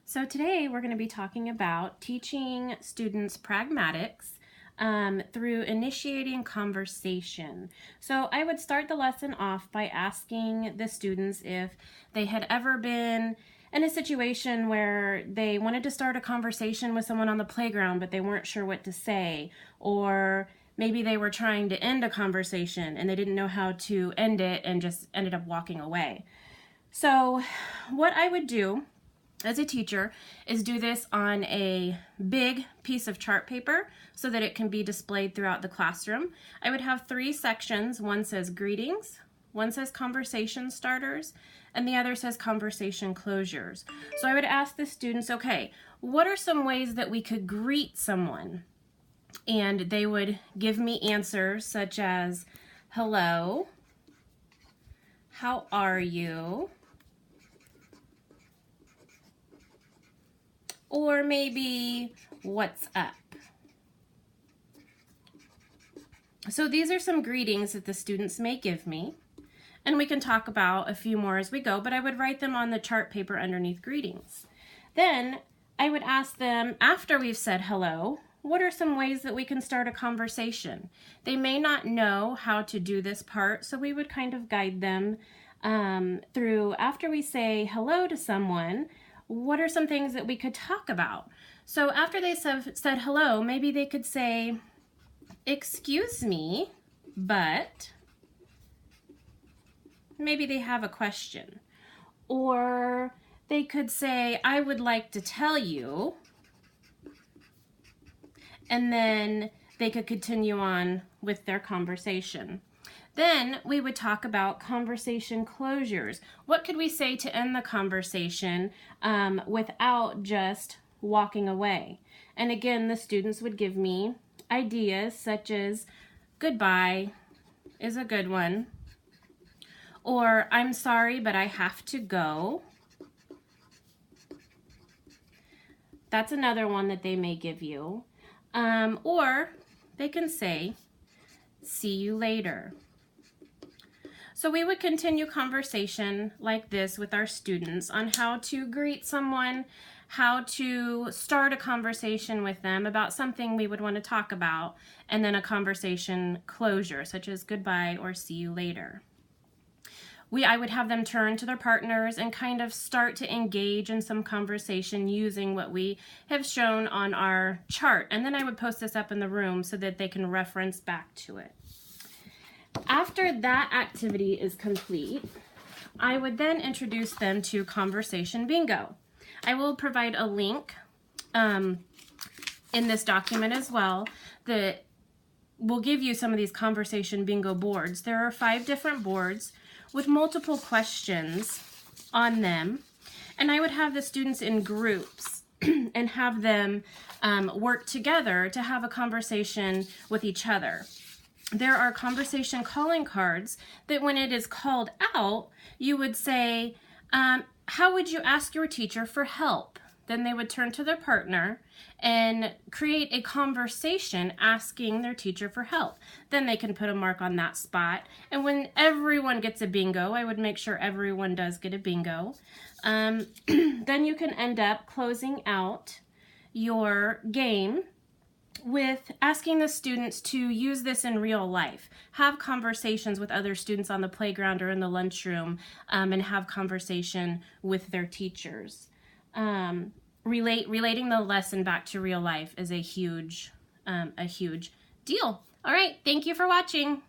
So today we're going to be talking about teaching students pragmatics through initiating conversation. So I would start the lesson off by asking the students if they had ever been in a situation where they wanted to start a conversation with someone on the playground but they weren't sure what to say, or maybe they were trying to end a conversation and they didn't know how to end it and just ended up walking away. So what I would do as a teacher is do this on a big piece of chart paper so that it can be displayed throughout the classroom. I would have 3 sections. One says greetings, one says conversation starters, and the other says conversation closures. So I would ask the students, okay, what are some ways that we could greet someone? And they would give me answers such as, hello, how are you? Or maybe, what's up? So these are some greetings that the students may give me, and we can talk about a few more as we go, but I would write them on the chart paper underneath greetings. Then I would ask them, after we've said hello, what are some ways that we can start a conversation? They may not know how to do this part, so we would kind of guide them through, after we say hello to someone, what are some things that we could talk about? So after they said hello, maybe they could say, excuse me, but maybe they have a question. Or they could say, I would like to tell you, and then they could continue on with their conversation. Then we would talk about conversation closures. What could we say to end the conversation without just walking away? And again, the students would give me ideas such as goodbye is a good one, or I'm sorry, but I have to go. That's another one that they may give you. Or they can say, see you later. So we would continue conversation like this with our students on how to greet someone, how to start a conversation with them about something we would want to talk about, and then a conversation closure, such as goodbye or see you later. I would have them turn to their partners and kind of start to engage in some conversation using what we have shown on our chart. And then I would post this up in the room so that they can reference back to it. After that activity is complete, I would then introduce them to conversation bingo. I will provide a link in this document as well that will give you some of these conversation bingo boards. There are 5 different boards with multiple questions on them, and I would have the students in groups and have them work together to have a conversation with each other. There are conversation calling cards that when it is called out, you would say, how would you ask your teacher for help? Then they would turn to their partner and create a conversation asking their teacher for help. Then they can put a mark on that spot. And when everyone gets a bingo, I would make sure everyone does get a bingo. Then you can end up closing out your game with asking the students to use this in real life. Have conversations with other students on the playground or in the lunchroom, and have conversation with their teachers. Relating the lesson back to real life is a huge deal. All right, thank you for watching.